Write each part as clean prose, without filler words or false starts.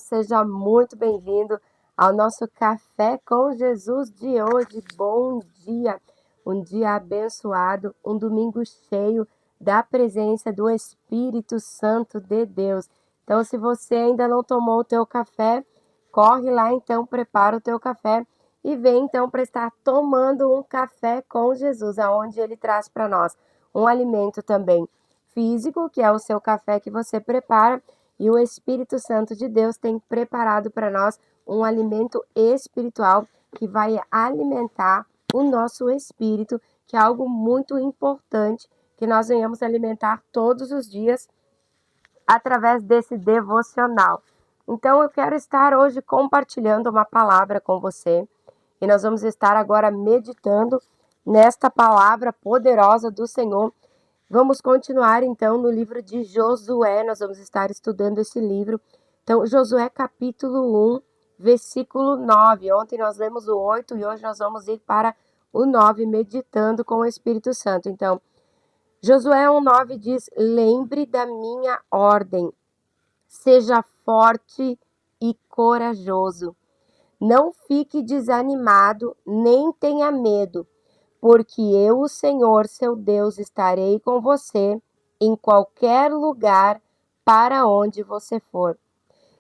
seja muito bem-vindo ao nosso Café com Jesus de hoje. Bom dia, um dia abençoado, um domingo cheio da presença do Espírito Santo de Deus. Então, se você ainda não tomou o teu café, corre lá então, prepara o teu café e vem então para estar tomando um café com Jesus, aonde ele traz para nós um alimento também físico, que é o seu café que você prepara, e o Espírito Santo de Deus tem preparado para nós um alimento espiritual que vai alimentar o nosso espírito, que é algo muito importante que nós venhamos alimentar todos os dias através desse devocional. Então eu quero estar hoje compartilhando uma palavra com você e nós vamos estar agora meditando nesta palavra poderosa do Senhor. Vamos continuar então no livro de Josué, nós vamos estar estudando esse livro. Então, Josué capítulo 1, versículo 9. Ontem nós lemos o 8 e hoje nós vamos ir para o 9, meditando com o Espírito Santo. Então, Josué 1:9 diz: lembre da minha ordem, seja forte e corajoso. Não fique desanimado, nem tenha medo, porque eu, o Senhor, seu Deus, estarei com você em qualquer lugar para onde você for.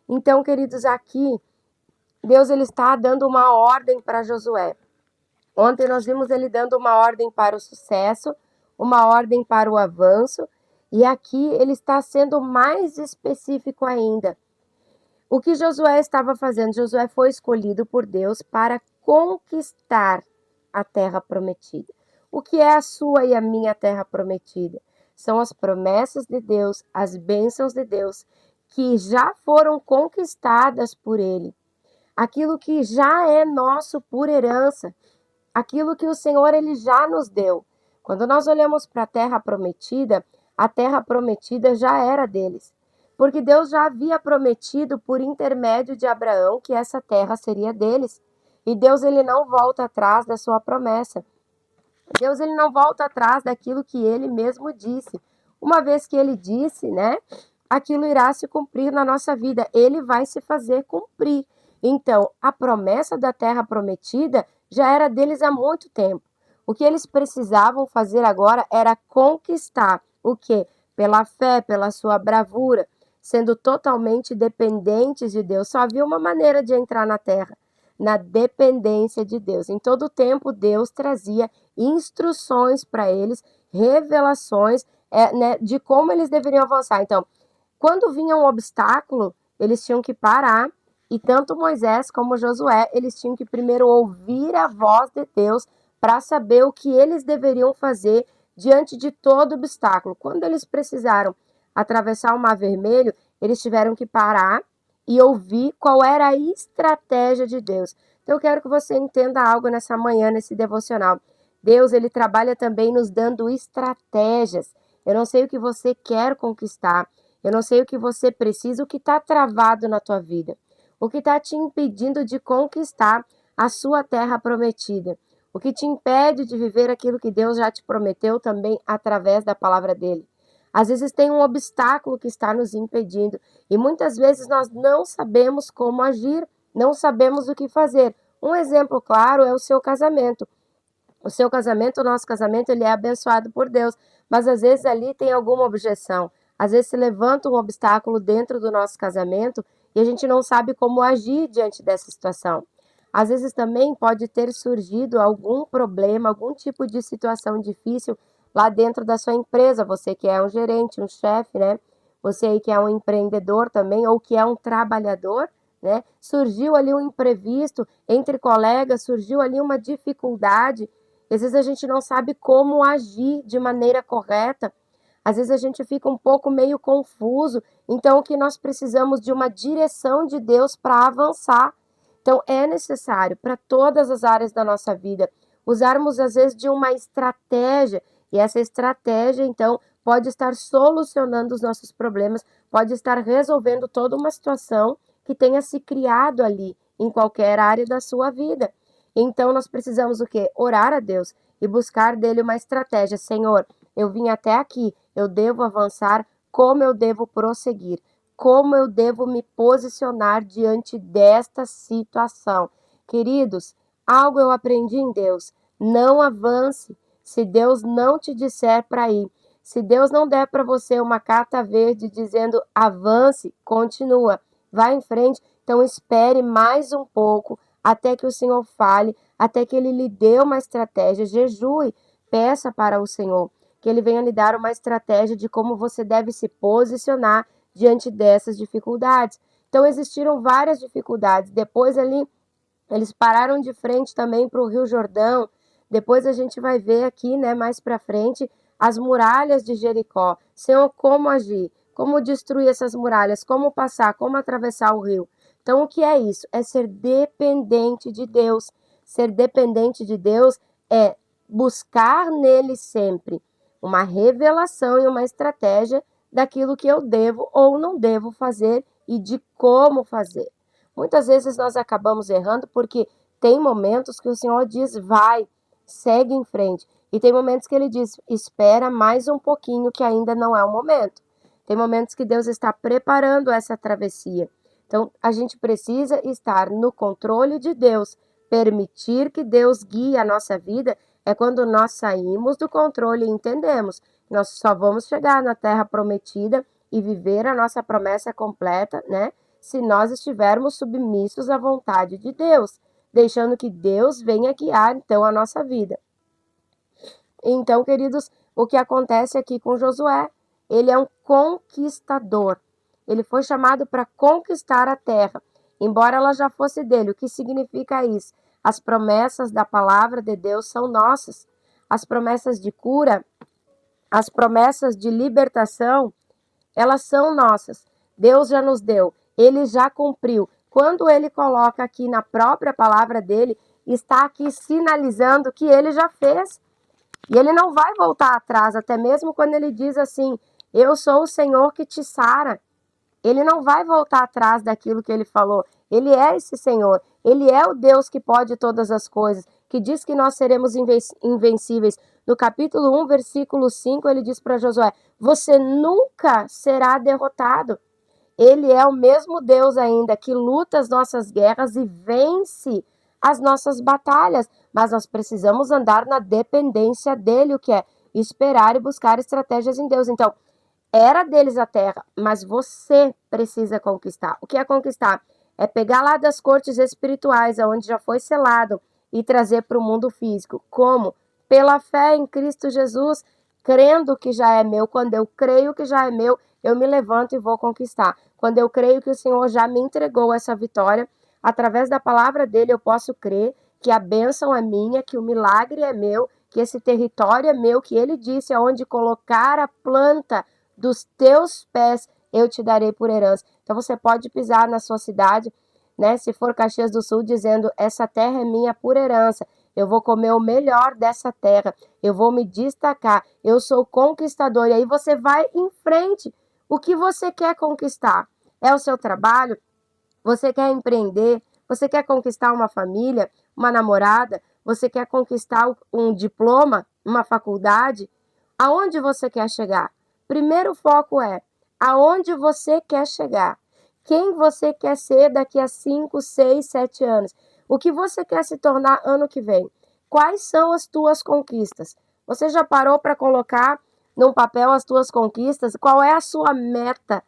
Então, queridos, aqui, Deus ele está dando uma ordem para Josué. Ontem nós vimos ele dando uma ordem para o sucesso, uma ordem para o avanço, e aqui ele está sendo mais específico ainda. O que Josué estava fazendo? Josué foi escolhido por Deus para conquistar a terra prometida. O que é a sua e a minha terra prometida? São as promessas de Deus, as bênçãos de Deus, que já foram conquistadas por Ele. Aquilo que já é nosso por herança, aquilo que o Senhor ele já nos deu. Quando nós olhamos para a terra prometida já era deles. Porque Deus já havia prometido por intermédio de Abraão que essa terra seria deles. E Deus ele não volta atrás da sua promessa. Deus ele não volta atrás daquilo que ele mesmo disse. Uma vez que ele disse, aquilo irá se cumprir na nossa vida. Ele vai se fazer cumprir. Então, a promessa da terra prometida já era deles há muito tempo. O que eles precisavam fazer agora era conquistar o quê? Pela fé, pela sua bravura, sendo totalmente dependentes de Deus. Só havia uma maneira de entrar na terra, na dependência de Deus. Em todo tempo, Deus trazia instruções para eles, revelações de como eles deveriam avançar. Então, quando vinha um obstáculo, eles tinham que parar, e tanto Moisés como Josué, eles tinham que primeiro ouvir a voz de Deus para saber o que eles deveriam fazer diante de todo obstáculo. Quando eles precisaram atravessar o Mar Vermelho, eles tiveram que parar e ouvir qual era a estratégia de Deus. Então eu quero que você entenda algo nessa manhã, nesse devocional. Deus, ele trabalha também nos dando estratégias. Eu não sei o que você quer conquistar, eu não sei o que você precisa, o que está travado na tua vida, o que está te impedindo de conquistar a sua terra prometida, o que te impede de viver aquilo que Deus já te prometeu também através da palavra dele. Às vezes tem um obstáculo que está nos impedindo e muitas vezes nós não sabemos como agir, não sabemos o que fazer. Um exemplo claro é o seu casamento. O seu casamento, o nosso casamento, ele é abençoado por Deus, mas às vezes ali tem alguma objeção. Às vezes se levanta um obstáculo dentro do nosso casamento e a gente não sabe como agir diante dessa situação. Às vezes também pode ter surgido algum problema, algum tipo de situação difícil lá dentro da sua empresa, você que é um gerente, um chefe, Você aí que é um empreendedor também, ou que é um trabalhador, Surgiu ali um imprevisto entre colegas, surgiu ali uma dificuldade, e às vezes a gente não sabe como agir de maneira correta, às vezes a gente fica um pouco meio confuso, então o que nós precisamos de uma direção de Deus para avançar. Então é necessário para todas as áreas da nossa vida usarmos às vezes de uma estratégia, e essa estratégia então pode estar solucionando os nossos problemas, pode estar resolvendo toda uma situação que tenha se criado ali em qualquer área da sua vida. Então nós precisamos o quê? Orar a Deus e buscar dele uma estratégia. Senhor, eu vim até aqui, eu devo avançar, como eu devo prosseguir? como eu devo me posicionar diante desta situação. Queridos, algo eu aprendi em Deus: não avance se Deus não te disser para ir. Se Deus não der para você uma carta verde dizendo avance, continua, vá em frente. Então espere mais um pouco até que o Senhor fale, até que Ele lhe dê uma estratégia. Jejue, peça para o Senhor que Ele venha lhe dar uma estratégia de como você deve se posicionar diante dessas dificuldades. Então existiram várias dificuldades. Depois ali eles pararam de frente também para o Rio Jordão. Depois a gente vai ver aqui, né, mais para frente, as muralhas de Jericó. Senhor, como agir? Como destruir essas muralhas? Como passar? Como atravessar o rio? Então, o que é isso? É ser dependente de Deus. Ser dependente de Deus é buscar nele sempre uma revelação e uma estratégia daquilo que eu devo ou não devo fazer e de como fazer. Muitas vezes nós acabamos errando porque tem momentos que o Senhor diz, vai, segue em frente. E tem momentos que Ele diz, espera mais um pouquinho que ainda não é o momento. Tem momentos que Deus está preparando essa travessia. Então, a gente precisa estar no controle de Deus. Permitir que Deus guie a nossa vida é quando nós saímos do controle e entendemos que nós só vamos chegar na terra prometida e viver a nossa promessa completa, né? Se nós estivermos submissos à vontade de Deus, deixando que Deus venha guiar, então, a nossa vida. Então, queridos, o que acontece aqui com Josué? Ele é um conquistador. Ele foi chamado para conquistar a terra, embora ela já fosse dele. O que significa isso? As promessas da palavra de Deus são nossas. As promessas de cura, as promessas de libertação, elas são nossas. Deus já nos deu. Ele já cumpriu. Quando ele coloca aqui na própria palavra dele, está aqui sinalizando que ele já fez. E ele não vai voltar atrás, até mesmo quando ele diz assim, eu sou o Senhor que te sara. Ele não vai voltar atrás daquilo que ele falou. Ele é esse Senhor. Ele é o Deus que pode todas as coisas, que diz que nós seremos invencíveis. No capítulo 1, versículo 5, ele diz para Josué, você nunca será derrotado. Ele é o mesmo Deus ainda que luta as nossas guerras e vence as nossas batalhas, mas nós precisamos andar na dependência dele, o que é esperar e buscar estratégias em Deus. Então, era deles a terra, mas você precisa conquistar. O que é conquistar? É pegar lá das cortes espirituais, onde já foi selado, e trazer para o mundo físico. Como? Pela fé em Cristo Jesus, crendo que já é meu. Quando eu creio que já é meu, eu me levanto e vou conquistar. Quando eu creio que o Senhor já me entregou essa vitória, através da palavra dele eu posso crer que a bênção é minha, que o milagre é meu, que esse território é meu, que ele disse aonde colocar a planta dos teus pés eu te darei por herança. Então você pode pisar na sua cidade, né? Se for Caxias do Sul, dizendo essa terra é minha por herança. Eu vou comer o melhor dessa terra. Eu vou me destacar. Eu sou conquistador. E aí você vai em frente. O que você quer conquistar? É o seu trabalho? Você quer empreender? Você quer conquistar uma família? Uma namorada? Você quer conquistar um diploma? Uma faculdade? Aonde você quer chegar? Primeiro foco é aonde você quer chegar. Quem você quer ser daqui a 5, 6, 7 anos? O que você quer se tornar ano que vem? Quais são as tuas conquistas? Você já parou para colocar num papel as tuas conquistas? Qual é a sua meta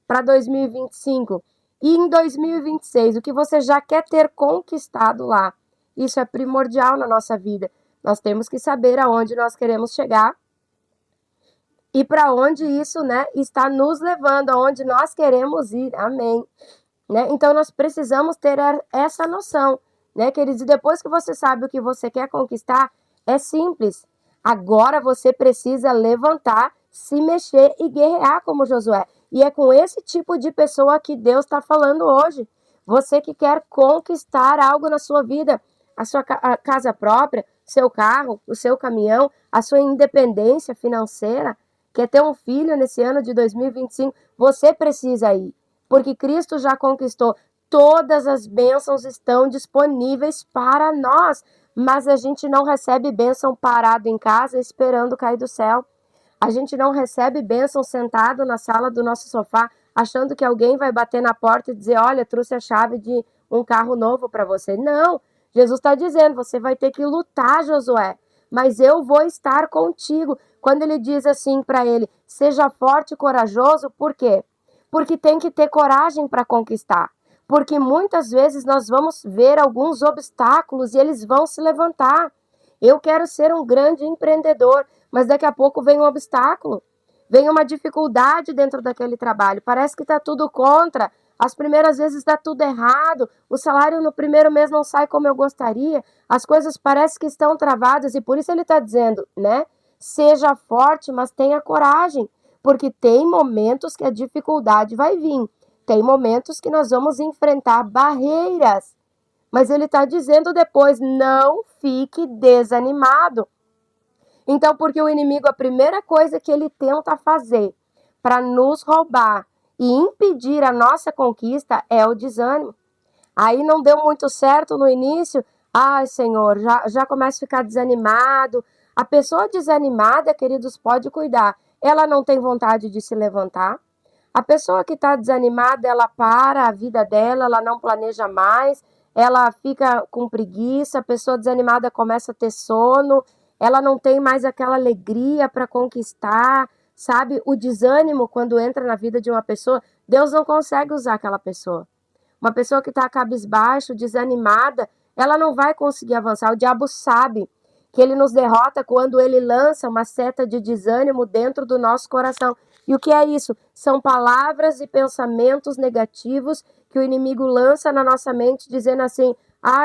para 2025? E em 2026, o que você já quer ter conquistado lá? Isso é primordial na nossa vida. Nós temos que saber aonde nós queremos chegar e para onde isso, né, está nos levando, aonde nós queremos ir. Amém. Né? Então, nós precisamos ter essa noção, né, queridos? E depois que você sabe o que você quer conquistar, é simples. Agora você precisa levantar, se mexer e guerrear como Josué. E é com esse tipo de pessoa que Deus está falando hoje. Você que quer conquistar algo na sua vida, a sua casa própria, seu carro, o seu caminhão, a sua independência financeira, quer ter um filho nesse ano de 2025, você precisa ir. Porque Cristo já conquistou. Todas as bênçãos estão disponíveis para nós, mas a gente não recebe bênção parado em casa esperando cair do céu. A gente não recebe bênção sentado na sala do nosso sofá achando que alguém vai bater na porta e dizer, olha, trouxe a chave de um carro novo para você. Não, Jesus está dizendo, você vai ter que lutar, Josué, mas eu vou estar contigo. Quando ele diz assim para ele, seja forte e corajoso, por quê? Porque tem que ter coragem para conquistar. Porque muitas vezes nós vamos ver alguns obstáculos e eles vão se levantar. Eu quero ser um grande empreendedor, mas daqui a pouco vem um obstáculo, vem uma dificuldade dentro daquele trabalho. Parece que está tudo contra. As primeiras vezes dá tudo errado, o salário no primeiro mês não sai como eu gostaria, as coisas parecem que estão travadas e por isso ele está dizendo, né? Seja forte, mas tenha coragem, porque tem momentos que a dificuldade vai vir, tem momentos que nós vamos enfrentar barreiras, mas ele está dizendo depois, não fique desanimado. Então, porque o inimigo, a primeira coisa que ele tenta fazer para nos roubar e impedir a nossa conquista é o desânimo. Aí não deu muito certo no início, ai Senhor, já começa a ficar desanimado. A pessoa desanimada, queridos, pode cuidar. Ela não tem vontade de se levantar. A pessoa que está desanimada, ela para a vida dela, ela não planeja mais, ela fica com preguiça, a pessoa desanimada começa a ter sono, ela não tem mais aquela alegria para conquistar, sabe? O desânimo, quando entra na vida de uma pessoa, Deus não consegue usar aquela pessoa. Uma pessoa que está cabisbaixo, desanimada, ela não vai conseguir avançar. O diabo sabe que ele nos derrota quando ele lança uma seta de desânimo dentro do nosso coração. E o que é isso? São palavras e pensamentos negativos que o inimigo lança na nossa mente, dizendo assim,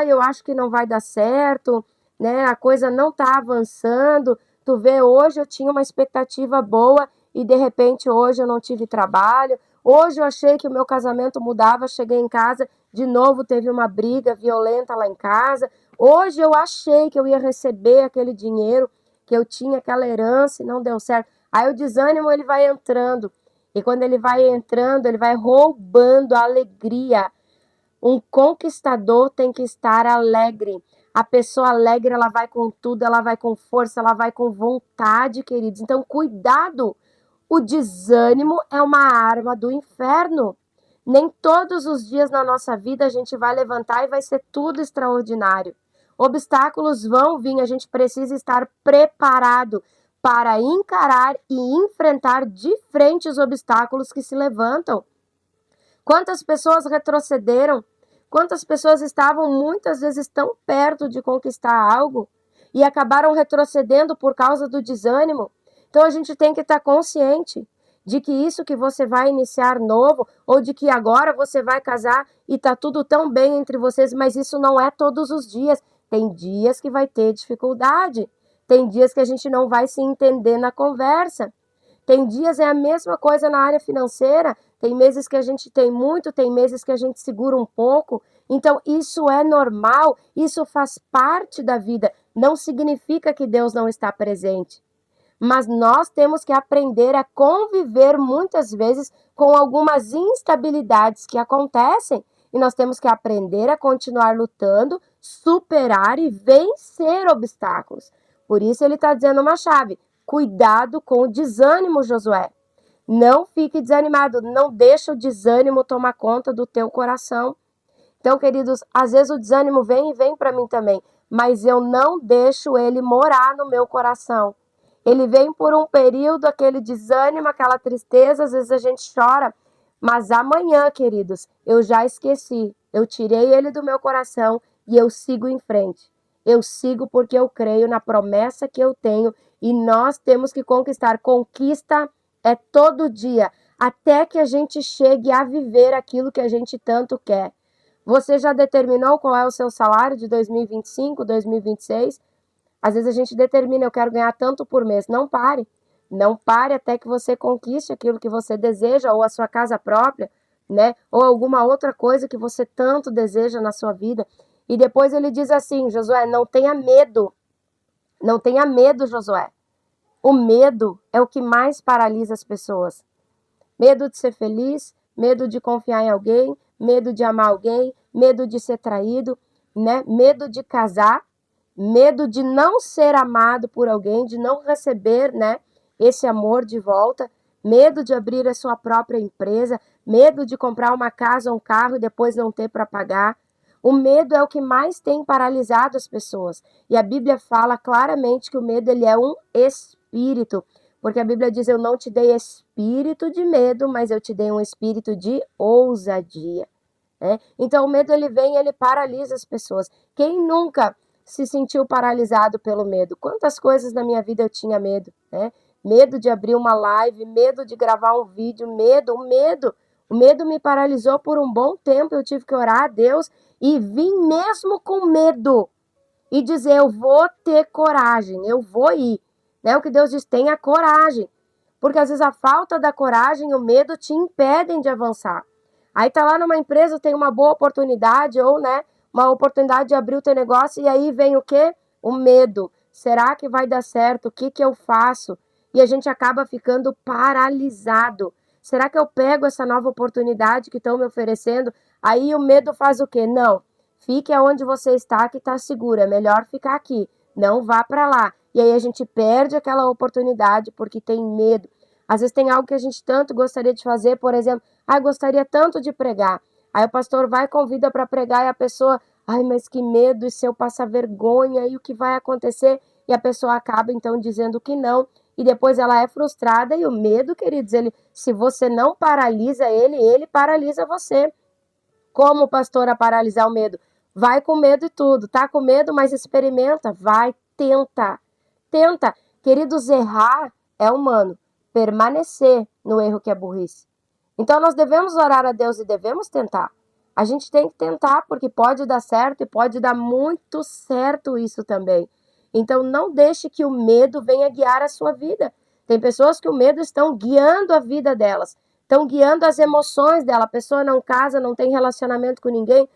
eu acho que não vai dar certo, né? A coisa não está avançando. Tu vê, hoje eu tinha uma expectativa boa e de repente hoje eu não tive trabalho. Hoje eu achei que o meu casamento mudava, cheguei em casa, de novo teve uma briga violenta lá em casa. Hoje eu achei que eu ia receber aquele dinheiro, que eu tinha aquela herança e não deu certo. Aí o desânimo ele vai entrando. E quando ele vai entrando, ele vai roubando a alegria. Um conquistador tem que estar alegre. A pessoa alegre, ela vai com tudo, ela vai com força, ela vai com vontade, queridos. Então, cuidado. O desânimo é uma arma do inferno. Nem todos os dias na nossa vida a gente vai levantar e vai ser tudo extraordinário. Obstáculos vão vir, a gente precisa estar preparado para encarar e enfrentar de frente os obstáculos que se levantam. Quantas pessoas retrocederam? Quantas pessoas estavam muitas vezes tão perto de conquistar algo e acabaram retrocedendo por causa do desânimo? Então a gente tem que estar consciente de que isso que você vai iniciar novo, ou de que agora você vai casar e está tudo tão bem entre vocês, mas isso não é todos os dias. Tem dias que vai ter dificuldade, tem dias que a gente não vai se entender na conversa. Tem dias, é a mesma coisa na área financeira, tem meses que a gente tem muito, tem meses que a gente segura um pouco. Então, isso é normal, isso faz parte da vida, não significa que Deus não está presente. Mas nós temos que aprender a conviver muitas vezes com algumas instabilidades que acontecem e nós temos que aprender a continuar lutando, superar e vencer obstáculos. Por isso ele está dizendo uma chave, cuidado com o desânimo, Josué. Não fique desanimado, não deixa o desânimo tomar conta do teu coração. Então, queridos, às vezes o desânimo vem e vem para mim também, mas eu não deixo ele morar no meu coração. Ele vem por um período, aquele desânimo, aquela tristeza, às vezes a gente chora, mas amanhã, queridos, eu já esqueci, eu tirei ele do meu coração e eu sigo em frente. Eu sigo porque eu creio na promessa que eu tenho e nós temos que conquistar. Conquista é todo dia, até que a gente chegue a viver aquilo que a gente tanto quer. Você já determinou qual é o seu salário de 2025, 2026? Às vezes a gente determina, eu quero ganhar tanto por mês. Não pare. Não pare até que você conquiste aquilo que você deseja, ou a sua casa própria, né? Ou alguma outra coisa que você tanto deseja na sua vida. E depois ele diz assim, Josué, não tenha medo. Não tenha medo, Josué. O medo é o que mais paralisa as pessoas. Medo de ser feliz, medo de confiar em alguém, medo de amar alguém, medo de ser traído, né? Medo de casar, medo de não ser amado por alguém, de não receber, né, esse amor de volta, medo de abrir a sua própria empresa, medo de comprar uma casa ou um carro e depois não ter para pagar. O medo é o que mais tem paralisado as pessoas. E a Bíblia fala claramente que o medo ele é um espírito. Porque a Bíblia diz, eu não te dei espírito de medo, mas eu te dei um espírito de ousadia. Então o medo ele vem, ele paralisa as pessoas. Quem nunca se sentiu paralisado pelo medo? Quantas coisas na minha vida eu tinha medo, Medo de abrir uma live, medo de gravar um vídeo, medo. O medo me paralisou por um bom tempo, eu tive que orar a Deus e vim mesmo com medo e dizer, eu vou ter coragem, eu vou ir. O que Deus diz, tenha coragem. Porque às vezes a falta da coragem e o medo te impedem de avançar. Aí tá lá numa empresa, tem uma boa oportunidade, ou uma oportunidade de abrir o teu negócio, e aí vem o quê? O medo. Será que vai dar certo? O que eu faço? E a gente acaba ficando paralisado. Será que eu pego essa nova oportunidade que estão me oferecendo? Aí o medo faz o quê? Não, fique aonde você está que está seguro, é melhor ficar aqui, não vá para lá. E aí a gente perde aquela oportunidade porque tem medo. Às vezes tem algo que a gente tanto gostaria de fazer, por exemplo, gostaria tanto de pregar. Aí o pastor vai e convida para pregar e a pessoa, mas que medo, e se eu passar vergonha, e o que vai acontecer? E a pessoa acaba então dizendo que não, e depois ela é frustrada, e o medo, queridos, se você não paralisa ele paralisa você. Como, pastora, paralisar o medo? Vai com medo e tudo, tá com medo, mas experimenta, vai, tenta. Queridos, errar é humano, permanecer no erro que é burrice. Então nós devemos orar a Deus e devemos tentar. A gente tem que tentar porque pode dar certo e pode dar muito certo isso também. Então não deixe que o medo venha guiar a sua vida. Tem pessoas que o medo estão guiando a vida delas, estão guiando as emoções dela. A pessoa não casa, não tem relacionamento com ninguém,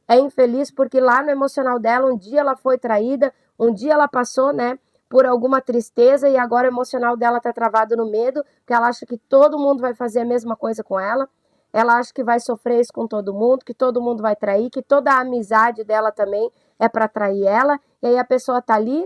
é infeliz porque lá no emocional dela, um dia ela foi traída, um dia ela passou, por alguma tristeza e agora o emocional dela está travado no medo, porque ela acha que todo mundo vai fazer a mesma coisa com ela. Ela acha que vai sofrer isso com todo mundo, que todo mundo vai trair, que toda a amizade dela também é para trair ela. E aí a pessoa está ali,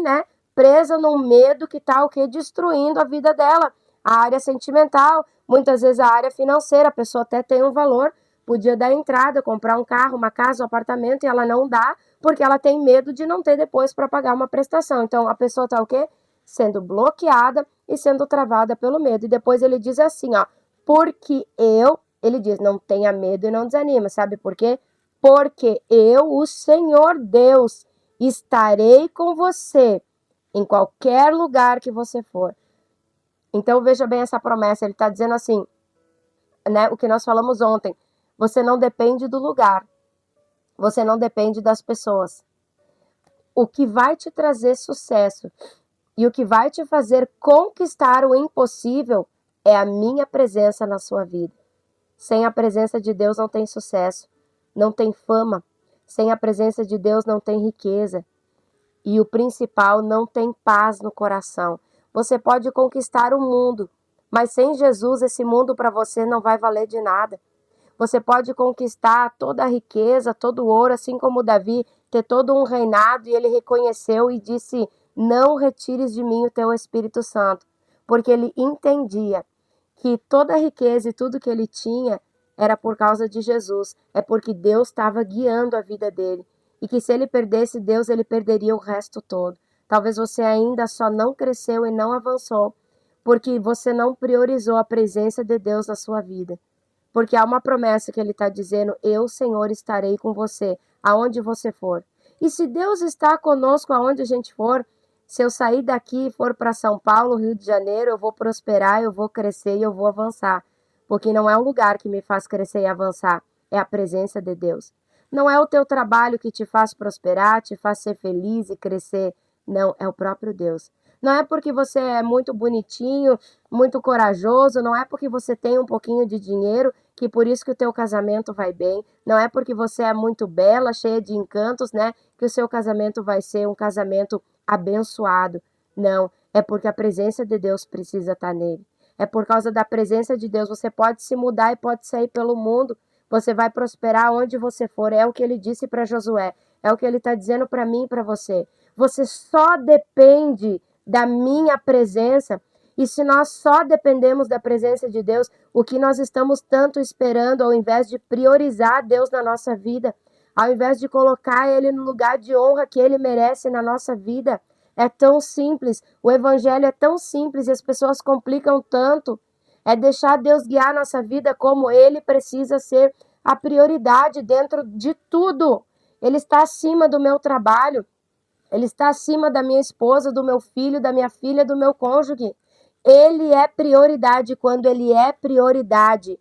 presa num medo que está o quê? Destruindo a vida dela. A área sentimental, muitas vezes a área financeira, a pessoa até tem um valor, podia dar entrada, comprar um carro, uma casa, um apartamento, e ela não dá, porque ela tem medo de não ter depois para pagar uma prestação. Então, a pessoa está o quê? Sendo bloqueada e sendo travada pelo medo. E depois ele diz assim, porque ele diz, não tenha medo e não desanima. Sabe por quê? Porque eu, o Senhor Deus, estarei com você em qualquer lugar que você for. Então, veja bem essa promessa. Ele está dizendo assim, o que nós falamos ontem. Você não depende do lugar. Você não depende das pessoas. O que vai te trazer sucesso e o que vai te fazer conquistar o impossível é a minha presença na sua vida. Sem a presença de Deus não tem sucesso, não tem fama. Sem a presença de Deus não tem riqueza. E o principal, não tem paz no coração. Você pode conquistar o mundo, mas sem Jesus esse mundo para você não vai valer de nada. Você pode conquistar toda a riqueza, todo o ouro, assim como Davi, ter todo um reinado, e ele reconheceu e disse, não retires de mim o teu Espírito Santo, porque ele entendia que toda a riqueza e tudo que ele tinha era por causa de Jesus, é porque Deus estava guiando a vida dele, e que se ele perdesse Deus, ele perderia o resto todo. Talvez você ainda só não cresceu e não avançou, porque você não priorizou a presença de Deus na sua vida. Porque há uma promessa que ele está dizendo, eu, Senhor, estarei com você, aonde você for. E se Deus está conosco aonde a gente for, se eu sair daqui e for para São Paulo, Rio de Janeiro, eu vou prosperar, eu vou crescer e eu vou avançar. Porque não é um lugar que me faz crescer e avançar, é a presença de Deus. Não é o teu trabalho que te faz prosperar, te faz ser feliz e crescer. Não, é o próprio Deus. Não é porque você é muito bonitinho, muito corajoso, não é porque você tem um pouquinho de dinheiro que por isso que o teu casamento vai bem, não é porque você é muito bela, cheia de encantos, que o seu casamento vai ser um casamento abençoado. Não, é porque a presença de Deus precisa estar nele. É por causa da presença de Deus, você pode se mudar e pode sair pelo mundo, você vai prosperar onde você for, é o que ele disse para Josué, é o que ele está dizendo para mim e para você. Você só depende da minha presença. E se nós só dependemos da presença de Deus, o que nós estamos tanto esperando, ao invés de priorizar Deus na nossa vida, ao invés de colocar Ele no lugar de honra que Ele merece na nossa vida? É tão simples, o evangelho é tão simples e as pessoas complicam tanto. É deixar Deus guiar a nossa vida como Ele precisa ser a prioridade dentro de tudo. Ele está acima do meu trabalho, Ele está acima da minha esposa, do meu filho, da minha filha, do meu cônjuge. Ele é prioridade. Quando Ele é prioridade,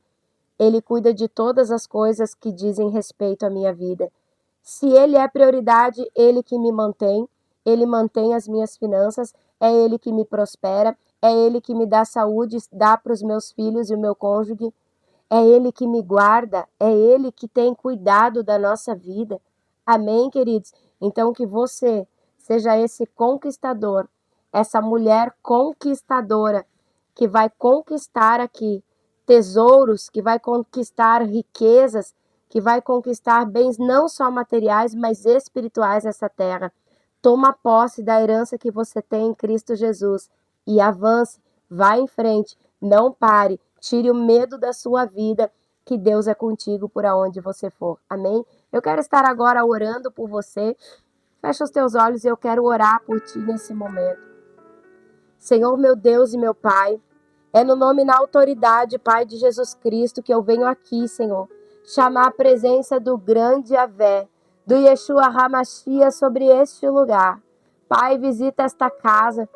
Ele cuida de todas as coisas que dizem respeito à minha vida. Se Ele é prioridade, Ele que me mantém, Ele mantém as minhas finanças, é Ele que me prospera, é Ele que me dá saúde, dá para os meus filhos e o meu cônjuge, é Ele que me guarda, é Ele que tem cuidado da nossa vida. Amém, queridos? Então que você seja esse conquistador, essa mulher conquistadora, que vai conquistar aqui tesouros, que vai conquistar riquezas, que vai conquistar bens não só materiais, mas espirituais nessa terra. Toma posse da herança que você tem em Cristo Jesus e avance, vá em frente, não pare, tire o medo da sua vida, que Deus é contigo por aonde você for. Amém? Eu quero estar agora orando por você. Fecha os teus olhos e eu quero orar por ti nesse momento. Senhor, meu Deus e meu Pai, é no nome e na autoridade, Pai, de Jesus Cristo, que eu venho aqui, Senhor, chamar a presença do grande Yahvé, do Yeshua HaMashiach sobre este lugar. Pai, visita esta casa,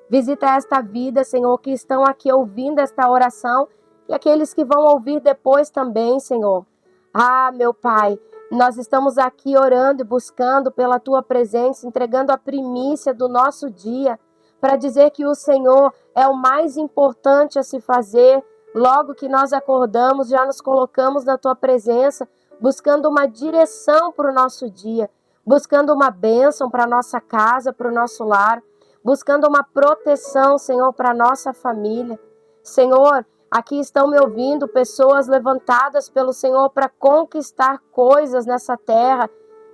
visita esta vida, Senhor, que estão aqui ouvindo esta oração e aqueles que vão ouvir depois também, Senhor. Ah, meu Pai, nós estamos aqui orando e buscando pela Tua presença, entregando a primícia do nosso dia, para dizer que o Senhor é o mais importante a se fazer. Logo que nós acordamos, já nos colocamos na Tua presença, buscando uma direção para o nosso dia, buscando uma bênção para a nossa casa, para o nosso lar, buscando uma proteção, Senhor, para a nossa família. Senhor, aqui estão me ouvindo pessoas levantadas pelo Senhor para conquistar coisas nessa terra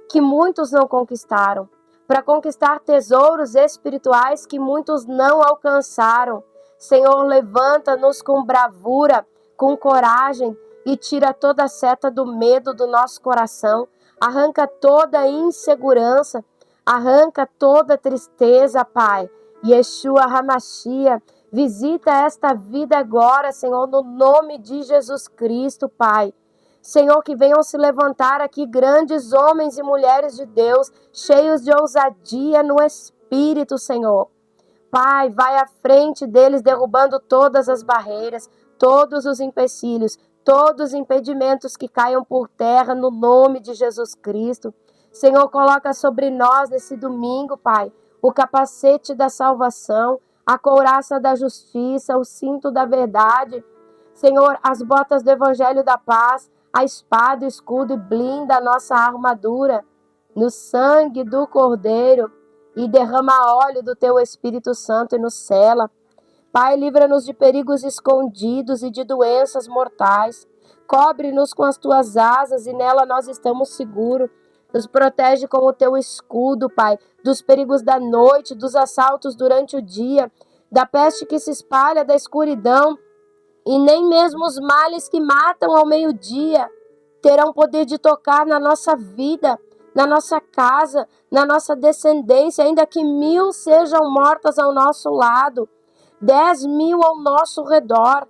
que muitos não conquistaram, para conquistar tesouros espirituais que muitos não alcançaram. Senhor, levanta-nos com bravura, com coragem e tira toda a seta do medo do nosso coração. Arranca toda a insegurança, arranca toda a tristeza, Pai. Yeshua HaMashiach, visita esta vida agora, Senhor, no nome de Jesus Cristo, Pai. Senhor, que venham se levantar aqui grandes homens e mulheres de Deus, cheios de ousadia no Espírito, Senhor. Pai, vai à frente deles, derrubando todas as barreiras, todos os empecilhos, todos os impedimentos que caiam por terra no nome de Jesus Cristo. Senhor, coloca sobre nós nesse domingo, Pai, o capacete da salvação, a couraça da justiça, o cinto da verdade. Senhor, as botas do evangelho da paz, a espada, o escudo e blinda a nossa armadura no sangue do Cordeiro e derrama óleo do Teu Espírito Santo e nos sela. Pai, livra-nos de perigos escondidos e de doenças mortais. Cobre-nos com as Tuas asas e nela nós estamos seguros. Nos protege com o Teu escudo, Pai, dos perigos da noite, dos assaltos durante o dia, da peste que se espalha, da escuridão. E nem mesmo os males que matam ao meio-dia terão poder de tocar na nossa vida, na nossa casa, na nossa descendência, ainda que 1000 sejam mortas ao nosso lado, 10.000 ao nosso redor.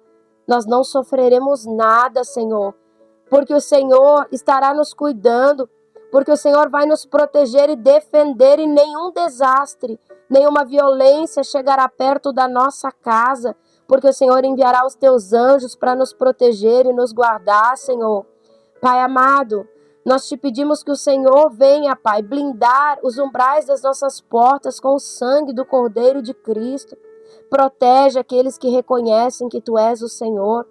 Nós não sofreremos nada, Senhor, porque o Senhor estará nos cuidando, porque o Senhor vai nos proteger e defender, e nenhum desastre, nenhuma violência chegará perto da nossa casa, porque o Senhor enviará os Teus anjos para nos proteger e nos guardar, Senhor. Pai amado, nós te pedimos que o Senhor venha, Pai, blindar os umbrais das nossas portas com o sangue do Cordeiro de Cristo. Protege aqueles que reconhecem que Tu és o Senhor.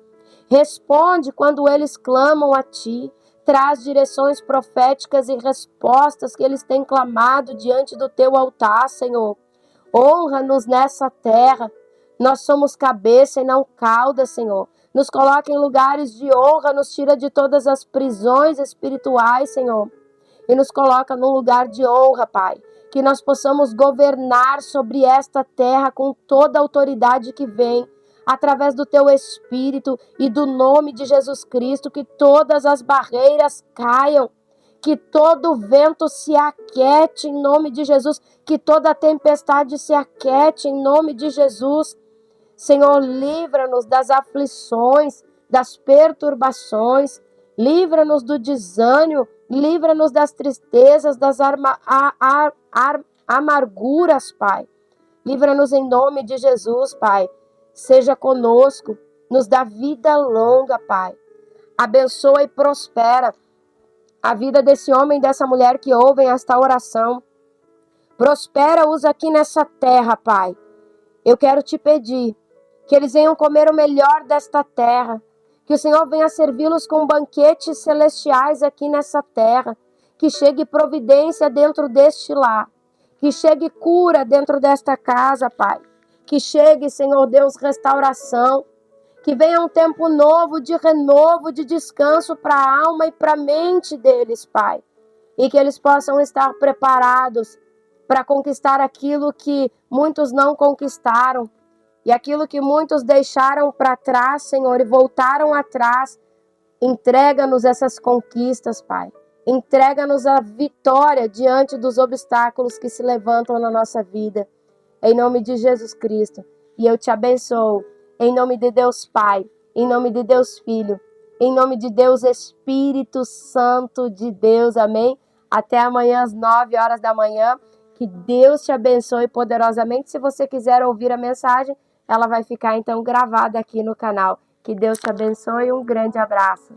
Responde quando eles clamam a Ti. Traz direções proféticas e respostas que eles têm clamado diante do Teu altar, Senhor. Honra-nos nessa terra. Nós somos cabeça e não cauda, Senhor. Nos coloca em lugares de honra, nos tira de todas as prisões espirituais, Senhor. E nos coloca num lugar de honra, Pai. que nós possamos governar sobre esta terra com toda a autoridade que vem, através do teu Espírito e do nome de Jesus Cristo, que todas as barreiras caiam, que todo vento se aquete em nome de Jesus, que toda tempestade se aquete em nome de Jesus. Senhor, livra-nos das aflições, das perturbações, livra-nos do desânimo, livra-nos das tristezas, das amarguras, Pai. Livra-nos em nome de Jesus, Pai. Seja conosco, nos dá vida longa, Pai. Abençoa e prospera a vida desse homem e dessa mulher que ouvem esta oração. Prospera-os aqui nessa terra, Pai. Eu quero te pedir que eles venham comer o melhor desta terra, que o Senhor venha servi-los com banquetes celestiais aqui nessa terra, que chegue providência dentro deste lar, que chegue cura dentro desta casa, Pai, que chegue, Senhor Deus, restauração, que venha um tempo novo de renovo, de descanso para a alma e para a mente deles, Pai, e que eles possam estar preparados para conquistar aquilo que muitos não conquistaram, e aquilo que muitos deixaram para trás, Senhor, e voltaram atrás. Entrega-nos essas conquistas, Pai. Entrega-nos a vitória diante dos obstáculos que se levantam na nossa vida. Em nome de Jesus Cristo. E eu te abençoo. Em nome de Deus Pai. Em nome de Deus Filho. Em nome de Deus Espírito Santo de Deus. Amém? Até amanhã às 9 horas da manhã. Que Deus te abençoe poderosamente. Se você quiser ouvir a mensagem, ela vai ficar então gravada aqui no canal. Que Deus te abençoe e um grande abraço.